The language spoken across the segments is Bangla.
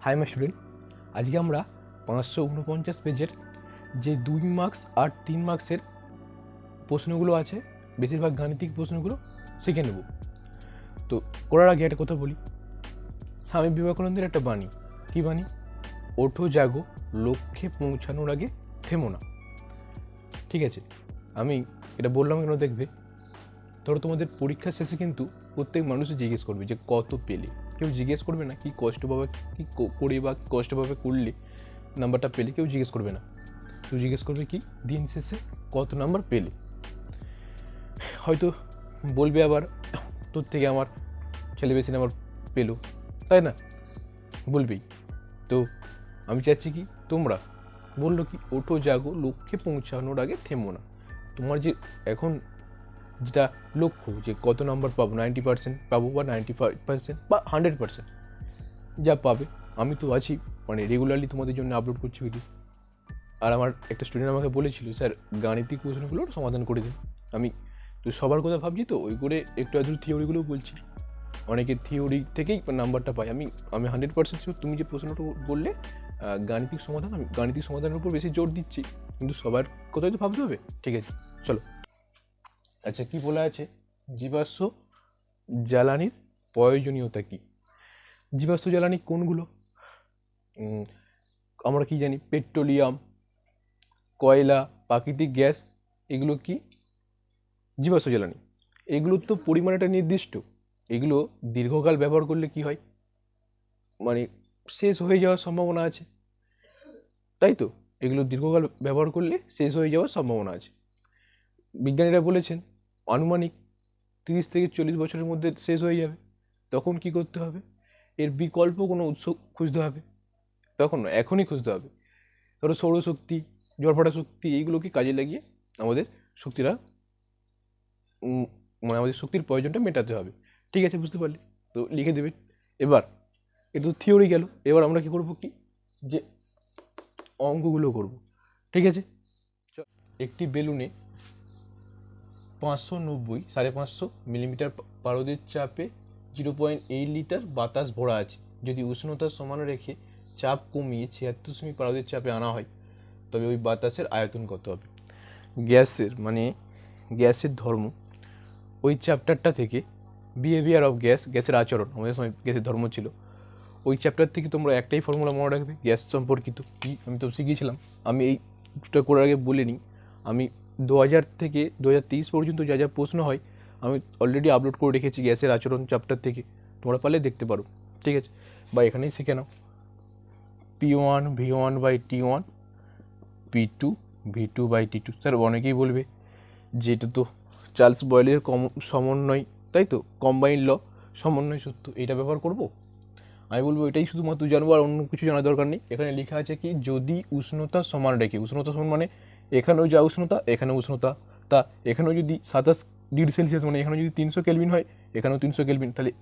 হাই মাই স্টুডেন্ট, আজকে আমরা 549 পেজের যে 2 মার্কস আর 3 মার্কসের প্রশ্নগুলো আছে, বেশিরভাগ গাণিতিক প্রশ্নগুলো শিখে নেব। তো করার আগে একটা কথা বলি, স্বামী বিবেকানন্দের একটা বাণী। কী বাণী? ওঠো জাগো, লক্ষ্যে পৌঁছানোর আগে থেমো না। ঠিক আছে, আমি এটা বললাম কেন দেখবে, ধরো তোমাদের পরীক্ষা শেষে কিন্তু প্রত্যেক মানুষই জিজ্ঞেস করবে যে কত পেলে। কেউ জিজ্ঞেস করবে না কি কষ্টভাবে কি করে বা কষ্টভাবে করলে নাম্বারটা পেলে, কেউ জিজ্ঞেস করবে না। কেউ জিজ্ঞেস করবে কি দিন শেষে কত নাম্বার পেলে। হয়তো বলবে আবার তোর থেকে আমার ছেলে বেশি নাম্বার পেলো, তাই না? বলবেই। তো আমি চাচ্ছি কি তোমরা বললো কি ওঠো জাগো, লক্ষ্যে পৌঁছানোর আগে থেমো না। তোমার যে এখন যেটা লক্ষ্য যে কত নাম্বার পাবো, 90% পাবো বা 95% বা 100% যা পাবে, আমি তো আছি, মানে রেগুলারলি তোমাদের জন্য আপলোড করছি ভিডিও। আর আমার একটা স্টুডেন্ট আমাকে বলেছিল স্যার গাণিতিক প্রশ্নগুলোর সমাধান করে দিন। আমি তো সবার কথা ভাবছি, তো ওই করে একটু আধটু থিওরিগুলো বলছি। অনেকে থিওরি থেকেই নাম্বারটা পায়। আমি 100% শিওর তুমি যে প্রশ্নটা বললে গাণিতিক সমাধান, আমি গাণিতিক সমাধানের উপর বেশি জোর দিচ্ছি, কিন্তু সবার কথাই তো ভাবতে হবে। ঠিক আছে, চলো। আচ্ছা, কি বলা আছে? জীবাশ্ম জ্বালানির প্রয়োজনীয়তা কি? জীবাশ্ম জ্বালানি কোনগুলো? আমরা কি জানি? পেট্রোলিয়াম, কয়লা, প্রাকৃতিক গ্যাস, এগুলো কি জীবাশ্ম জ্বালানি। এগুলোর তো পরিমাণ একটা নির্দিষ্ট। এগুলো দীর্ঘকাল ব্যবহার করলে কি হয়, মানে শেষ হয়ে যাওয়ার সম্ভাবনা আছে, তাই তো? এগুলো দীর্ঘকাল ব্যবহার করলে শেষ হয়ে যাওয়ার সম্ভাবনা আছে। বিজ্ঞানীরা বলেছেন আনুমানিক 30 থেকে 40 বছরের মধ্যে শেষ হয়ে যাবে। তখন কি করতে হবে? এর বিকল্প কোনো উৎস খুঁজতে হবে। তখন না, এখনই খুঁজতে হবে। ধরো সৌরশক্তি, জলফাটা শক্তি, এইগুলোকে কাজে লাগিয়ে আমাদের শক্তিটা মানে আমাদের শক্তির প্রয়োজনটা মেটাতে হবে। ঠিক আছে, বুঝতে পারলে? তো লিখে দেবে। এবার এটা তো থিওরি গেল, এবার আমরা কি করব, কি যে অঙ্কগুলো করব। ঠিক আছে, একটি বেলুনে 590 মিলিমিটার পারদের চাপে 0.8 লিটার বাতাস ভরা আছে। যদি উষ্ণতা সমান রেখে চাপ কমিয়ে 76 পারদের চাপে আনা হয়, তবে ওই বাতাসের আয়তন কত হবে? গ্যাসের ধর্ম, ওই চ্যাপ্টারটা থেকে, বিহেভিয়ার অফ গ্যাস, গ্যাসের আচরণ, আমাদের সময় গ্যাসের ধর্ম ছিল, ওই চ্যাপ্টার থেকে তোমরা একটাই ফর্মুলা মনে রাখবে গ্যাস সম্পর্কিত। কি আমি তো শিখিয়েছিলাম, আমি এইটা করার আগে বলে নিই। আমি 2000 থেকে 2023 পর্যন্ত যা যা প্রশ্ন হয় আমি অলরেডি আপলোড করে রেখেছি গ্যাসের আচরণ চ্যাপ্টার থেকে, তোমরা পারলে দেখতে পারো। ঠিক আছে, বা এখানেই শিখে নাও। P1 V1 by T1, P2 V2 by T2। Sir অনেকেই বলবে যে এটা তো চার্লস বয়েলের সমন্বয়, তাই তো, কম্বাইন্ড ল, সমন্বয় সূত্র, এটা ব্যবহার করব। আমি বলবো এটাই শুধুমাত্র জানবো, আর অন্য কিছু জানার দরকার নেই। এখানে লেখা আছে কি যদি উষ্ণতা সমান রেখে, উষ্ণতা সমান মানে এখানেও যা উষ্ণতা এখানেও উষ্ণতা, তা এখানেও যদি 27°C মানে এখানে যদি 300 কেলভিন হয়, এখানেও 300 কেলভিন, তাহলে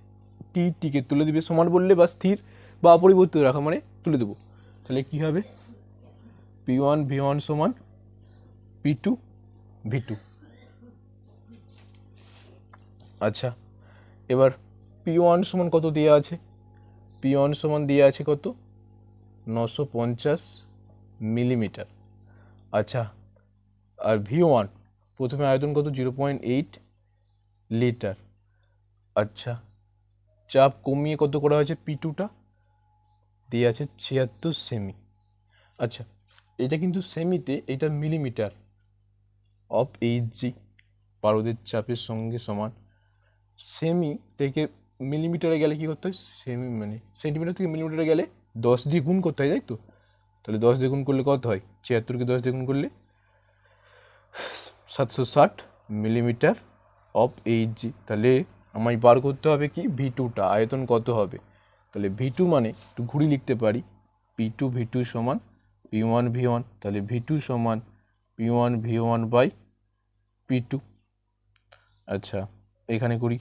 টিকে তুলে দিবে, সমান বললে বা স্থির বা অপরিবর্তিত রাখা মানে তুলে দেবো। তাহলে কি হবে? P1 V1 সমান P2 V2। আচ্ছা, এবার P1 সমান কত দেওয়া আছে? P1 সমান দেওয়া আছে কত? 950 মিলিমিটার। আচ্ছা, আর V1 প্রথমে আয়তন কত? 0.8 লিটার। আচ্ছা, চাপ কমিয়ে কত করা হয়েছে? P2টা দিয়ে আছে 76 সেমি। আচ্ছা, এটা কিন্তু সেমিতে, এটা মিলিমিটার অফ এইচজি, পারদের চাপের সঙ্গে সমান। সেমি থেকে মিলিমিটারে গেলে কি করতে হয়? সেমি মানে সেন্টিমিটার থেকে মিলিমিটারে গেলে 10 দিয়ে গুণ করতে হয়, তাই তো? তাহলে 10 দিয়ে গুণ করলে কত হয়? 76কে 10 দিয়ে গুণ করলে 760 মিলিমিটার অফ এইচজি। তাহলে আমায় বার করতে হবে কি V2টা, আয়তন কত হবে? তাহলে V2 মানে একটু ঘুরি লিখতে পারি, P2 V2 সমান P1 V1, তাহলে V2 সমান P1 V1 বাই P2। আচ্ছা, এখানে করি।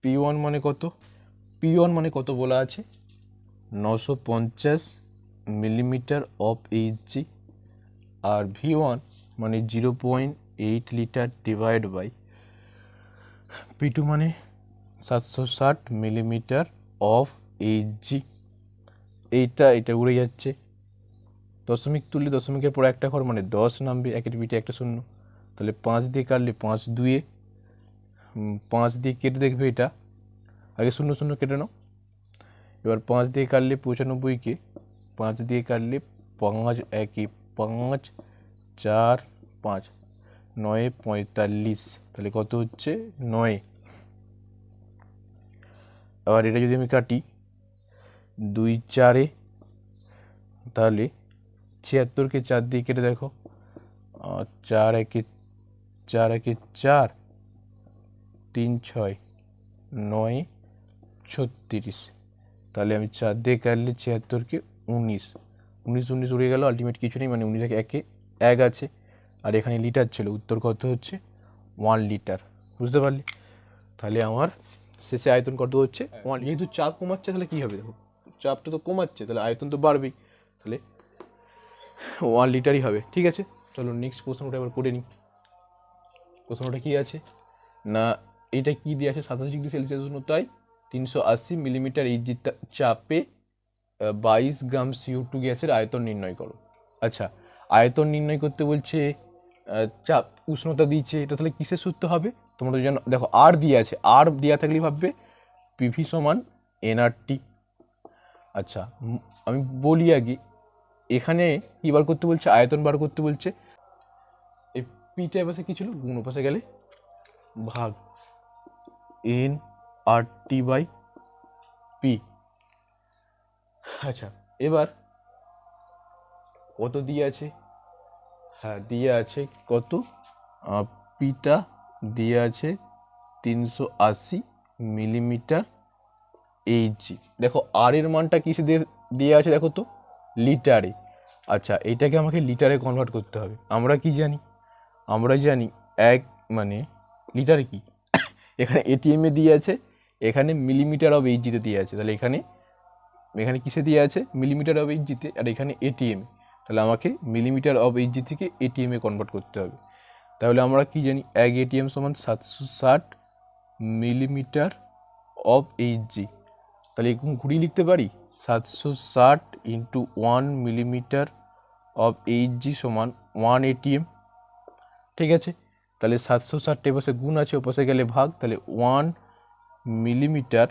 P1 মানে কত? P1 মানে কত বলা আছে? 950 millimetre of Hg, R V1 মানে 0.8 লিটার ডিভাইড বাই P2 মানে 760 মিলিমিটার অফ এইচজি। এটা উড়ে যাচ্ছে, দশমিক তুললে দশমিকের পর একটা ঘর মানে 10 নামবে, একের পিঠে একটা শূন্য, তাহলে 5 দিয়ে কাটলে 5 দুয়ে 5 দিয়ে কেটে দেখবে এটা, আগে শূন্য শূন্য কেটে নাও, এবার 5 দিয়ে কাটলে 95কে 5 দিয়ে কাটলে 5 একে 5 4 5 9 45, তাহলে কত হচ্ছে 9। আবার এটা যদি আমি কাটি 2 4-এ, তাহলে 76কে 4 দিয়ে কেটে দেখো, 4 একে 4 4 3 6 9 36, তাহলে আমি 4 দিয়ে কাটলে 76কে 19 19 19 উড়ে গেল, আলটিমেট কিছু নেই, মানে 19 একে 1 আছে, আর এখানে লিটার ছিল, উত্তর কত হচ্ছে 1 লিটার। বুঝতে পারলি? তাহলে আমার শেষে আয়তন কত হচ্ছে 1। যেহেতু চাপ কমাচ্ছে তাহলে কী হবে, দেখো চাপটা তো কমাচ্ছে, তাহলে আয়তন তো বাড়বেই, তাহলে 1 লিটারই হবে। ঠিক আছে, চলো নেক্সট প্রশ্নটা এবার করে নিই। প্রশ্নটা কী আছে না, এটা কি দিয়ে আছে, 27°C উষ্ণতায় 380 মিলিমিটার ইজি চাপে 22 গ্রাম CO2 গ্যাসের আয়তন নির্ণয় করো। আচ্ছা, আয়তন নির্ণয় করতে বলছে, চাপ উষ্ণতা দিয়েছে, এটা তাহলে কিসের সূত্র হবে তোমরা জানো, দেখো আর দিয়ে আছে, আর দেওয়া থাকলেই ভাববে পিভি সমান এনআরটি। আচ্ছা, আমি বলি আগে, এখানে কী বার করতে বলছে, আয়তন বার করতে বলছে, এই পিটা পাশে কী ছিল, গুণ পাশে গেলে ভাগ N R T by P. আচ্ছা, এবার কত দিয়ে আছে, হ্যাঁ দিয়ে আছে কত, পিটা দিয়ে আছে 380 মিলিমিটার এইচজি। দেখো আর এর মানটা কিসে দিয়ে আছে দেখো তো, লিটারে। আচ্ছা, এইটাকে আমাকে লিটারে কনভার্ট করতে হবে। আমরা কি জানি, আমরা জানি এক মানে লিটারে কি, এখানে এটিএমে দিয়ে আছে, এখানে মিলিমিটার অফ এইচজিতে দিয়ে আছে, তাহলে এখানে এখানে কিসে দিয়ে আছে, মিলিমিটার অফ এইচজিতে, আর এখানে এটিএম, তাহলে আমাকে মিলিমিটার অফ এইচজি থেকে এটিএমে কনভার্ট করতে হবে। তাহলে আমরা কি জানি, এক এটিএম সমান 760 মিলিমিটার অফ এইচজি, তাহলে এরকম ঘুরিয়ে লিখতে পারি 760 ইন্টু 1 মিলিমিটার অফ এইচজি সমান 1 এটিএম। ঠিক আছে, তাহলে 760 পাশে গুণ আছে, ওপাশে গেলে ভাগ, তাহলে 1 মিলিমিটার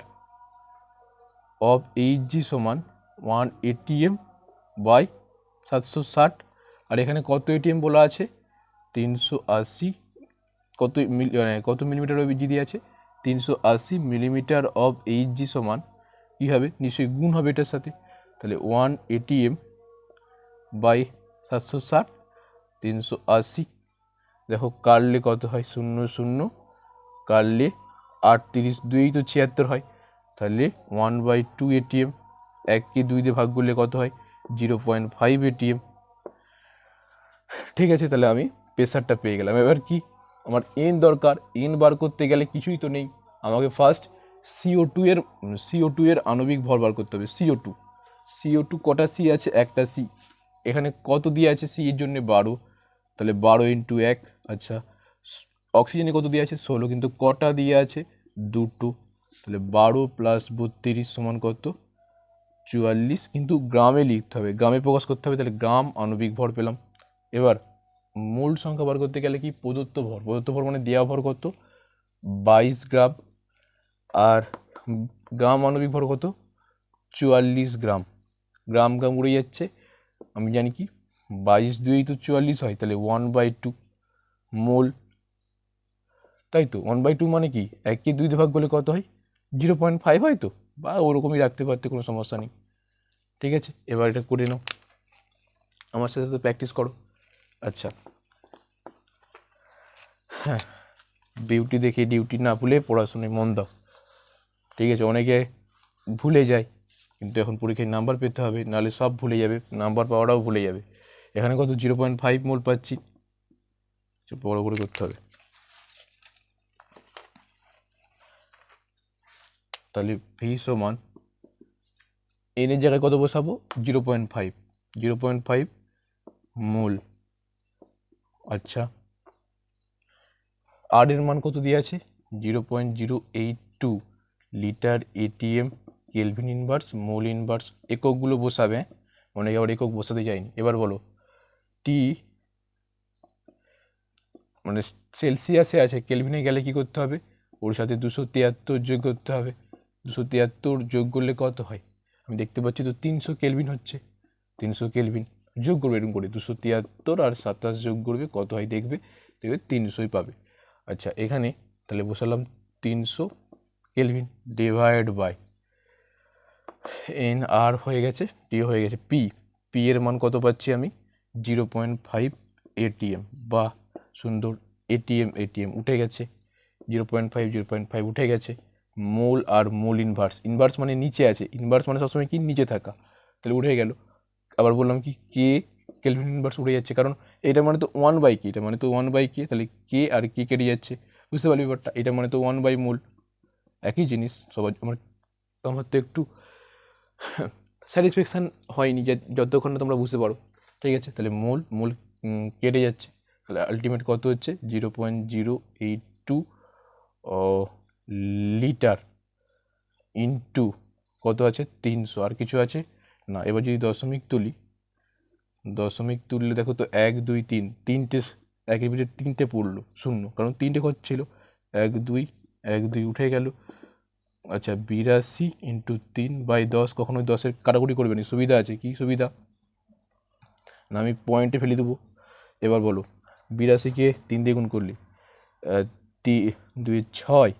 অফ এইচজি সমান 1 এটিএম বাই 760, আর এখানে কত এটিএম বলা আছে 380, কত মিলিমিটার অফ এইচজি দিয়ে আছে 380 মিলিমিটার অফ এইচজি সমান কী হবে, নিশ্চয়ই গুণ হবে এটার সাথে, তাহলে 1 এটিএম বাই 760 380, দেখো কাটলে কত হয়, 0 0 কাটলে 38, 2 তো 76 হয়, তাহলে 1/2 এটিএম, 1কে 2 দিয়ে ভাগ করলে কত হয় 0.5 এটিএম। ঠিক আছে, তাহলে আমি প্রেসারটা পেয়ে গেলাম। এবার কি, আমার এন দরকার, এন বার করতে গেলে কিছুই তো নেই, আমাকে ফার্স্ট CO2 এর আণবিক ভর বার করতে হবে। CO2 কটা সি আছে, একটা সি, এখানে কত দিয়ে আছে সি এর জন্য 12, তাহলে 12 ইন্টু 1। আচ্ছা, অক্সিজেনে কত দিয়ে আছে 16, কিন্তু কটা দিয়ে আছে 2টো, তাহলে 12 প্লাস 32 সমান কত 44, কিন্তু গ্রামে লিখতে হবে, গ্রামে প্রকাশ করতে হবে, তাহলে গ্রাম আণবিক ভর পেলাম। এবার মোল সংখ্যা বার করতে গেলে কি, প্রদত্ত ভর মানে দেওয়া ভর কত 22 গ্রাম, আর গ্রাম আণবিক ভর কত 44 গ্রাম, গ্রাম উড়ে যাচ্ছে, আমি জানি কি 22 2 তো 44 হয়, তাহলে 1/2 মোল, তাই তো 1/2 মানে কি, 1কে 2 দিয়ে ভাগ করলে কত হয় 0.5 হয় তো, বা ওরকমই রাখতে পারতে, কোনো সমস্যা নেই। ঠিক আছে, এবার এটা করে নাও, আমার সাথে সাথে প্র্যাকটিস করো। আচ্ছা, হ্যাঁ, বিউটি দেখে ডিউটি না ভুলে পড়াশোনায় মন দাও। ঠিক আছে, অনেকে ভুলে যায়, কিন্তু এখন পরীক্ষায় নাম্বার পেতে হবে, নাহলে সব ভুলে যাবে, নাম্বার পাওয়াটাও ভুলে যাবে। এখানে কত 0.5 মোল পাচ্ছি, বড় করে করতে হবে, তাহলে ভি সমান এনের জায়গায় কত বসাবো 0.5 মোল। আচ্ছা, আর এর মান কত দিয়ে আছে 0.082 litre ATM kelvin inverse, mole inverse, এককগুলো বসাবে, অনেকে আবার একক বসাতে যায়নি। এবার বলো টি মানে সেলসিয়াসে আছে, কেলভিনে গেলে কি করতে হবে, ওর সাথে 273 যোগ করতে হবে। 273 যোগ করলে কত হয়, আমি দেখতে পাচ্ছি তো 300 কেলভিন হচ্ছে। 300 কেলভিন যোগ করবে এরকম করে, 273 আর 27 যোগ করবে কত হয় দেখবে, দেখবে 300ই পাবে। আচ্ছা এখানে তাহলে বসালাম 300 কেলভিন ডিভাইড বাই এন আর হয়ে গেছে, টি হয়ে গেছে, পি, পি এর মান কত পাচ্ছি আমি 0.5 এটিএম। বা সুন্দর, এটিএম, এটিএম উঠে গেছে, 0.5 0.5 উঠে গেছে। মোল আর মোল ইনভার্স, ইনভার্স মানে নিচে আছে, ইনভার্স মানে সবসময় কি নিচে থাকা, তাহলে উঠে গেল। আবার বললাম কি কে, কেলভিন ইনভার্স উঠে যাচ্ছে, কারণ এটা মানে তো 1/k, এটা মানে তো 1/k, তাহলে কে আর কে কেটে যাচ্ছে, বুঝতে পারলি ব্যাপারটা। এটা মানে তো 1 মোল, একই জিনিস। সবার আমার তো একটু স্যাটিসফ্যাকশান হয়নি যে যতক্ষণ না তোমরা বুঝতে পারো, ঠিক আছে। তাহলে মোল মোল কেটে যাচ্ছে, তাহলে আলটিমেট কত হচ্ছে 0.082 লিটার ইন্টু কত আছে 300, আর কিছু আছে না। এবার যদি দশমিক তুলি, দশমিক তুললে দেখো তো 1 2 3, তিনটে একের ভিতরে তিনটে পড়লো শূন্য, কারণ তিনটে ঘর ছিল, 1 2 1 2 উঠে গেল। আচ্ছা 82 ইন্টু 3/10, কখনোই 10-এর কাটাকুটি করবে না, সুবিধা আছে, কি সুবিধা না, আমি পয়েন্টে ফেলে দেবো। এবার বলো 82-কে 3 দিয়ে গুণ করলে 2 6,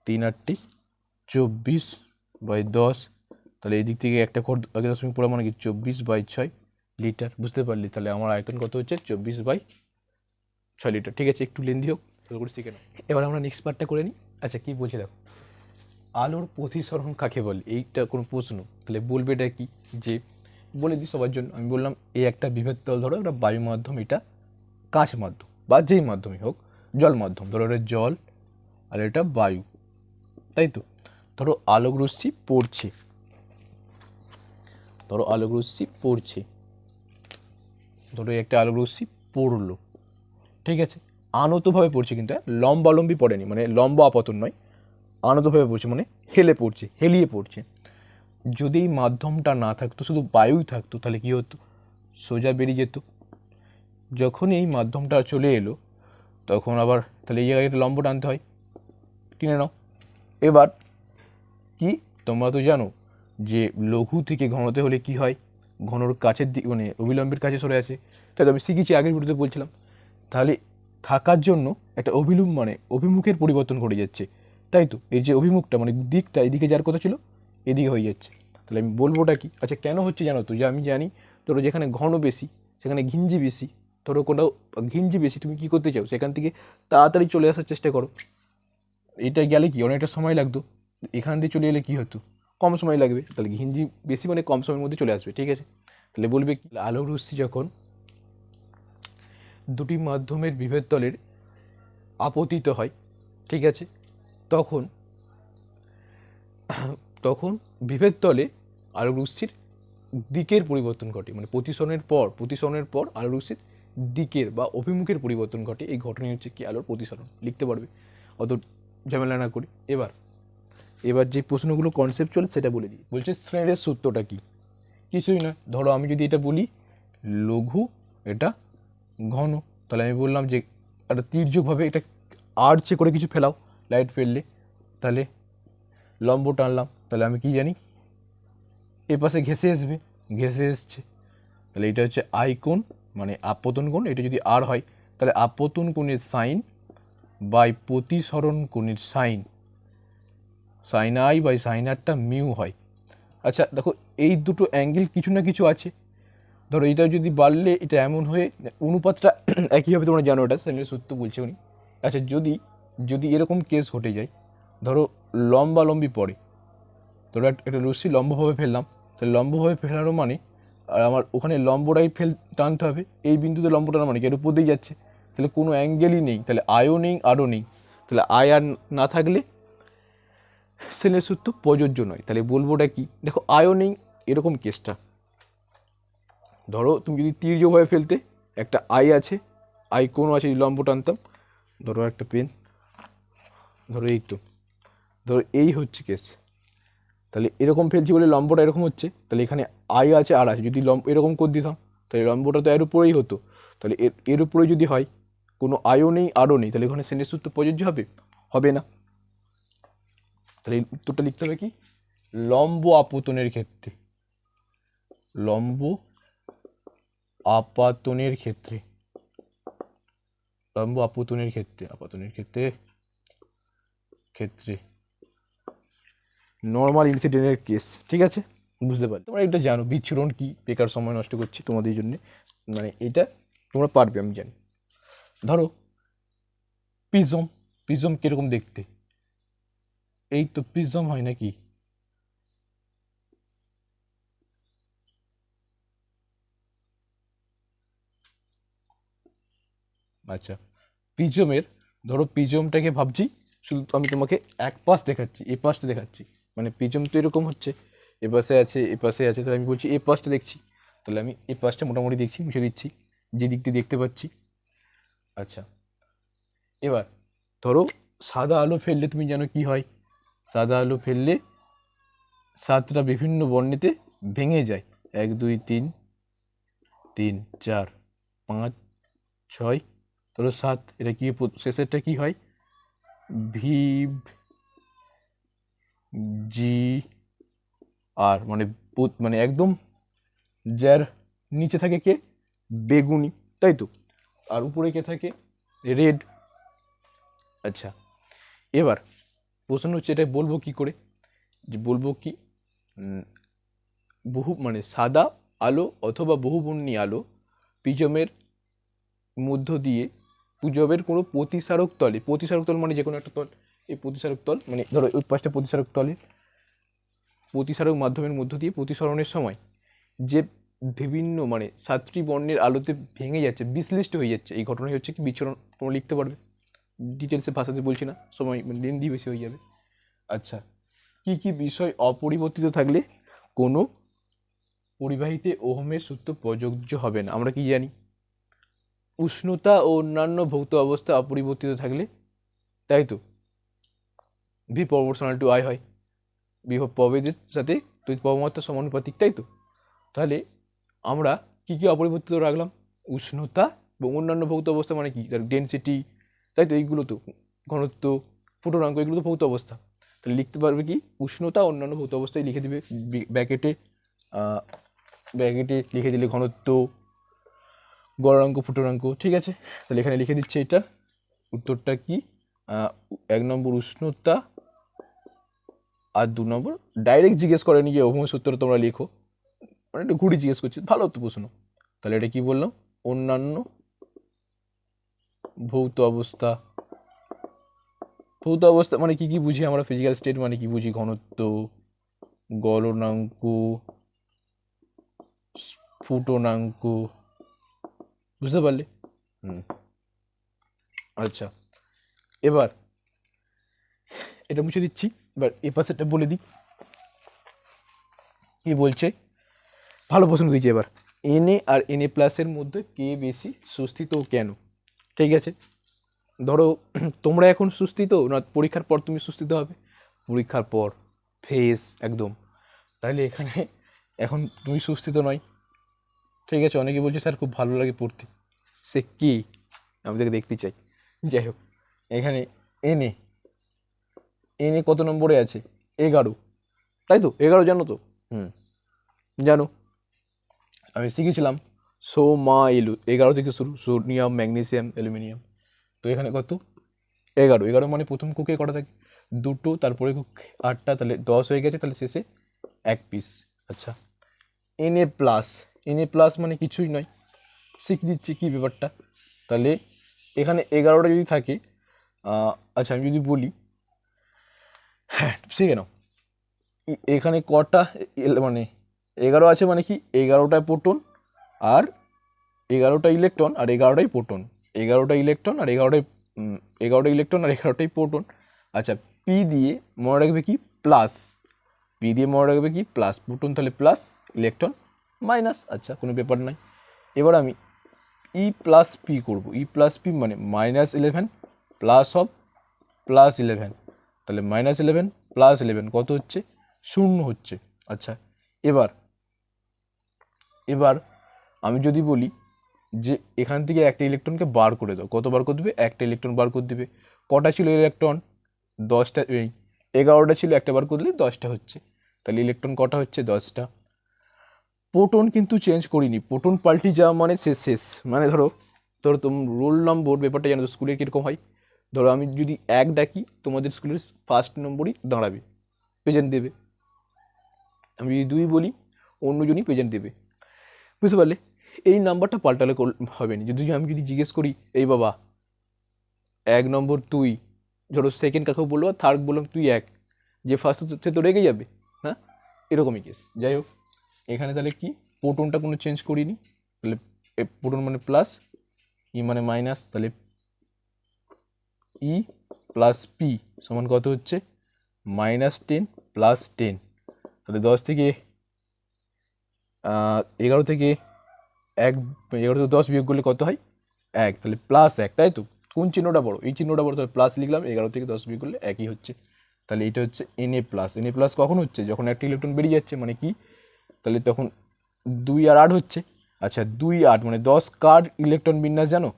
3 8 24/10, তাহলে এই দিক থেকে একটা ঘর আগে দশমিক পড়া মানে কি 24/6 লিটার, বুঝতে পারলি। তাহলে আমার আয়তন কত হচ্ছে 24/6 লিটার। ঠিক আছে, একটু লেন্দি হোক, ভালো করে শিখে নাও। এবার আমরা নেক্সট পার্টটা করে নিই। আচ্ছা কী বলছে দেখো, আলোর প্রতিসরণ কাকে বলে, এইটা কোনো প্রশ্ন, তাহলে বলবে এটা কি, যে বলে দিই সবার জন্য, আমি বললাম এই একটা বিভেদ তল, ধরো একটা বায়ু মাধ্যম, এটা কাঁচ মাধ্যম বা যেই মাধ্যমই হোক, জল মাধ্যম, ধরো এটা জল আর এটা বায়ু, তাই তো। ধরো আলোক রশ্মি পড়ছে, ধরো আলোক রশ্মি পড়ছে, ধরো একটা আলোক রশ্মি পড়লো, ঠিক আছে, আনতভাবে পড়ছে, কিন্তু লম্বালম্বি পড়েনি, মানে লম্বা আপতন নয়, আনতভাবে পড়ছে, মানে হেলে পড়ছে, হেলিয়ে পড়ছে। যদি এই মাধ্যমটা না থাকতো, শুধু বায়ুই থাকতো, তাহলে কী হতো, সোজা বেরিয়ে যেত। যখন এই মাধ্যমটা চলে এলো, তখন আবার তাহলে এই জায়গায় একটা লম্ব টানতে হয়, টেনে নাও। এবার কি তোমরা তো জানো যে লঘু থেকে ঘনতে হলে কি হয়, ঘনর কাছের দিক মানে অবিলম্বের কাছে সরে আছে, তাই তো আমি শিখেছি, আগের ভিডিওতে বলছিলাম। তাহলে থাকার জন্য একটা অভিলম্ব মানে অভিমুখের পরিবর্তন ঘটে যাচ্ছে, তাই তো। এই যে অভিমুখটা মানে দিকটা এদিকে যার কথা ছিল এদিকে হয়ে যাচ্ছে, তাহলে আমি বলবোটা কি, আচ্ছা কেন হচ্ছে জানো তো, যে আমি জানি ধরো যেখানে ঘন বেশি সেখানে ঘিঞ্জি বেশি, ধরো কোথাও ঘিঞ্জি বেশি, তুমি কী করতে চাও, সেখান থেকে তাড়াতাড়ি চলে আসার চেষ্টা করো। এটা গেলে কি অনেকটা সময় লাগতো, এখান দিয়ে চলে এলে কী হতো, কম সময় লাগবে, তাহলে ঘিঞ্জি বেশি মানে কম সময়ের মধ্যে চলে আসবে, ঠিক আছে। তাহলে বলবে কি, আলোক রশ্মি যখন দুটি মাধ্যমের বিভেদ তলের আপতিত হয়, ঠিক আছে, তখন তখন বিভেদ তলে আলোক রশ্মির দিকের পরিবর্তন ঘটে, মানে প্রতিসরণের পর আলোক রশ্মির দিকের বা অভিমুখের পরিবর্তন ঘটে। এই ঘটনাই হচ্ছে কি আলোর প্রতিসরণ, লিখতে পারবে অত ঝামেলা না করি। এবার যে প্রশ্নগুলো কনসেপ্ট চলে সেটা বলে দিই। বলছে স্নেলের সূত্রটা কি, কিছুই না, ধরো আমি যদি এটা বলি লঘু, এটা ঘন, তাহলে আমি বললাম যে একটা তীর্যকভাবে এটা আর্চে করে কিছু ফেলাও, লাইট ফেললে, তাহলে লম্ব টানলাম, তাহলে আমি কি জানি এ পাশে ঘেঁষে আসবে, ঘেঁষে এসছে, তাহলে এটা হচ্ছে আই কোণ মানে আপতন কোণ। এটা যদি আর হয় তাহলে আপতন কোণের সাইন বাই প্রতিসরণ কোণের sine, sine I by sine আরটা মিউ হয়। আচ্ছা দেখো এই দুটো অ্যাঙ্গেল কিছু না কিছু আছে, ধরো এটা যদি বাড়লে এটা এমন হয়ে অনুপাতটা একই হবে, তোমরা জানো এটা সাইনের সূত্র বলছে উনি। আচ্ছা যদি এরকম কেস ঘটে যায়, ধরো লম্বালম্বি পড়ে, ধরো একটা রশ্মি লম্বভাবে ফেললাম, তাহলে লম্বভাবে ফেলারও মানে আর আমার ওখানে লম্বটাই টানতে হবে, এই বিন্দুতে লম্ব টানা মানে কি এর উপর দিয়ে যাচ্ছে, তাহলে কোনো অ্যাঙ্গেলই নেই, তাহলে আয়ও নেই আরও নেই, তাহলে আয় আর না থাকলে সেনের সূত্র প্রযোজ্য নয়। তাহলে বলবোটা কি, দেখো আয়ও নেই, এরকম কেসটা ধরো তুমি যদি তীর্যকভাবে ফেলতে, একটা আই আছে, আই কোনো আছে, লম্ব টানতাম, ধরো একটা পেন, ধরো এই তো, ধরো এই হচ্ছে কেস, তাহলে এরকম ফেলছি বলে লম্বটা এরকম হচ্ছে, তাহলে এখানে আই আছে আর আছে, যদি এরকম করে দিতাম তাহলে লম্বটা তো এর উপরেই হতো, তাহলে এর উপরে যদি হয় কোনো আয়ও নেই আরও নেই, তাহলে এখানে সেনের সূত্র প্রযোজ্য হবে? হবে না। তাহলে এই উত্তরটা লিখতে হবে কি, লম্ব আপতনের ক্ষেত্রে, লম্ব আপাতনের ক্ষেত্রে, লম্ব আপতনের ক্ষেত্রে, আপাতনের ক্ষেত্রে, ক্ষেত্রে নর্মাল ইনসিডেন্টের কেস। ঠিক আছে, বুঝতে পারি। তোমরা এটা জানো বিচ্ছুরণ কি, বেকার সময় নষ্ট করছি তোমাদের জন্য, মানে এটা তোমরা পারবে আমি জানি। ধরো প্রিজম, প্রিজম কিরকম দেখতে, এই তো প্রিজম হয় নাকি, আচ্ছা প্রিজমের, ধরো প্রিজমটাকে ভাবছি শুধু আমি তোমাকে এক পাশ দেখাচ্ছি, এ পাশটা দেখাচ্ছি, মানে প্রিজম তো এরকম হচ্ছে, এ পাশে আছে এ পাশে আছে, তাহলে আমি বলছি এ পাশটা দেখছি, তাহলে আমি এ পাশটা মোটামুটি দেখছি, মুছে দিচ্ছি যে দিক দিয়ে দেখতে পাচ্ছি। আচ্ছা এবার ধরো সাদা আলো ফেললে তুমি জানো কি হয়, সাদা আলো ফেললে 7টা বিভিন্ন বর্ণেতে ভেঙে যায়, 1 2 3 3 4 5 6, ধরো 7, এটা কি শেষেরটা কি হয়, ভি জি আর, মানে মানে একদম যার নিচে থাকে কে, বেগুনি, তাই তো, আর উপরে কে থাকে, রেড। আচ্ছা এবার প্রশ্ন হচ্ছে এটা বলবো কি করে, যে বলবো কি বহু মানে সাদা আলো অথবা বহুবর্ণী আলো প্রিজমের মধ্য দিয়ে, প্রিজমের কোনো প্রতিসারক তলে, প্রতিসারক তল মানে যে কোনো একটা তল, এই প্রতিসারক তল মানে ধরো ওই পাশটা প্রতিসারক তলে, প্রতিসারক মাধ্যমের মধ্য দিয়ে প্রতিসরণের সময় যে বিভিন্ন মানে 7টি বর্ণের আলোতে ভেঙে যাচ্ছে, বিশ্লিষ্ট হয়ে যাচ্ছে, এই ঘটনাই হচ্ছে কি বিচ্ছুরণ। তোমরা লিখতে পারবে, ডিটেলসে ভাষাতে বলছি না, সময় লেন্দি বেশি হয়ে যাবে। আচ্ছা কি কি বিষয় অপরিবর্তিত থাকলে কোনো পরিবাহীতে ওহমের সূত্র প্রযোজ্য হবে না? আমরা কি জানি, উষ্ণতা ও অন্যান্য ভৌত অবস্থা অপরিবর্তিত থাকলে, তাই তো, ভি প্রপোর্শনাল টু আই হয়, বিভব প্রভেদের সাথে তড়িৎ প্রবাহমাত্রা সমানুপাতিক, তাই তো। তাহলে আমরা কি কি অপরিবর্তিত রাখলাম, উষ্ণতা এবং অন্যান্য ভৌত অবস্থা মানে কি, তার ডেনসিটি, তাই তো, এইগুলো তো ঘনত্ব, ফুটনাঙ্ক, এগুলো তো ভৌত অবস্থা। তাহলে লিখতে পারবে কি, উষ্ণতা অন্যান্য ভৌত অবস্থায় লিখে দিবে ব্র্যাকেটে, ব্র্যাকেটে লিখে দিলে ঘনত্ব, গড়াঙ্ক, ফুটনাঙ্ক। ঠিক আছে, তাহলে এখানে লিখে দিচ্ছে এটা উত্তরটা কি, 1 নম্বর উষ্ণতা, আর 2 নম্বর ডাইরেক্ট জিজ্ঞেস করেনি যে ওহমের সূত্র তোমরা লিখো, মানে একটু ঘুরি জিজ্ঞেস করছি, ভালো তো প্রশ্ন। তাহলে এটা কি বললাম, অন্যান্য ভৌত অবস্থা, ভৌত অবস্থা মানে কি কি বুঝি আমরা, ফিজিক্যাল স্টেট মানে কি বুঝি, ঘনত্ব, গলনাঙ্ক, ফুটনাঙ্ক, বুঝতে পারলে? আচ্ছা এবার এটা মুছে দিচ্ছি, এবার এ পাশেটা বলে দিই কি বলছে, ভালো প্রশ্ন দিয়েছি। এবার এনএ আর এনএ প্লাসের মধ্যে কে বেশি সুস্থিত ও কেন? ঠিক আছে, ধরো তোমরা এখন সুস্থিত না, পরীক্ষার পর তুমি সুস্থিত হবে, পরীক্ষার পর ফেস একদম, তাহলে এখানে এখন তুমি সুস্থিত নয়। ঠিক আছে, অনেকে বলছে স্যার খুব ভালো লাগে পড়তে, সে কি আমি তাকে দেখতে চাই। যাই হোক, এখানে এনএ, এনএ কত নম্বরে আছে, 11, তাই তো, 11 জানো তো, জানো আমি শিখেছিলাম এলু 11 থেকে শুরু, সোডিয়াম ম্যাগনেসিয়াম অ্যালুমিনিয়াম, তো এখানে কত, 11, 11 মানে প্রথম কুকে কটা থাকে, 2টো, তারপরে কুক 8টা, তাহলে 10 হয়ে গেছে, তাহলে শেষে 1 পিস। আচ্ছা এনএ প্লাস, এনএ প্লাস মানে কিছুই নয়, শিখে দিচ্ছি কী ব্যাপারটা। তাহলে এখানে 11টা যদি থাকে, আচ্ছা আমি যদি বলি, হ্যাঁ শিখে নাও, এখানে কটা মানে 11 আছে, মানে কি 11টা প্রোটন আর 11টা ইলেকট্রন আর 11টাই প্রোটন, 11টা ইলেকট্রন আর 11টা ইলেকট্রন আর 11টাই প্রোটন। আচ্ছা পি দিয়ে মনে রাখবে কি, প্লাস, পি দিয়ে মনে রাখবে কি, প্লাস, প্রোটন তাহলে প্লাস, ইলেকট্রন মাইনাস। আচ্ছা কোনো ব্যাপার নাই, এবার আমি ই প্লাস পি করবো, ই প্লাস পি মানে -11 প্লাস অফ +11, তাহলে -11 + 11 কত হচ্ছে শূন্য হচ্ছে। আচ্ছা, এবার এবার আমি যদি বলি যে এখান থেকে একটা ইলেকট্রনকে বার করে দাও, কত বার করে দেবে? একটা ইলেকট্রন বার করে দেবে। কটা ছিল ইলেকট্রন? 10টা। এই 11টা ছিল, একটা বার করে দিলে 10টা হচ্ছে। তাহলে ইলেকট্রন কটা হচ্ছে? 10টা। প্রোটন কিন্তু চেঞ্জ করিনি, প্রোটন পাল্টি যাওয়া মানে শেষ শেষ। মানে ধরো ধরো রোল নম্বর ব্যাপারটা জানো তো স্কুলে কীরকম হয়। ধরো আমি যদি 1 ডাকি, তোমাদের স্কুলের ফার্স্ট নম্বরই দাঁড়াবে, প্রেজেন্ট দেবে। আমি যদি 2 বলি, অন্যজনই প্রেজেন্ট দেবে। বুঝতে পারলে? এই নাম্বারটা পাল্টালে হবে না। আমি যদি জিজ্ঞেস করি, এই বাবা 1 নম্বর তুই, ধরো সেকেন্ড কাকেও বললো আর থার্ড বললাম তুই 1, যে ফার্স্ট সে তো রেগে যাবে, হ্যাঁ? এরকমই কেস। যাই হোক, এখানে তাহলে কি, প্রোটনটা কোনো চেঞ্জ করিনি, তাহলে প্রোটন মানে প্লাস, ই মানে মাইনাস, তাহলে ই প্লাস পি সমান কত হচ্ছে? -10 প্লাস 10। তাহলে 10 থেকে 11 থেকে 1, 11 থেকে 10 বিয়োগ করলে কত হয়? 1। তাহলে +1, তাই তো? কোন চিহ্নটা বড়? এই চিহ্নটা বড়, তাহলে প্লাস লিখলাম। 11 থেকে 10 বিয়োগ করলে একই হচ্ছে। তাহলে এটা হচ্ছে Na+। Na+ কখন হচ্ছে? যখন একটা ইলেকট্রন বেরিয়ে যাচ্ছে, মানে কি, তাহলে তখন 2 আর 8 হচ্ছে। আচ্ছা, 2 8 মানে 10 কার ইলেকট্রন বিন্যাস জানো?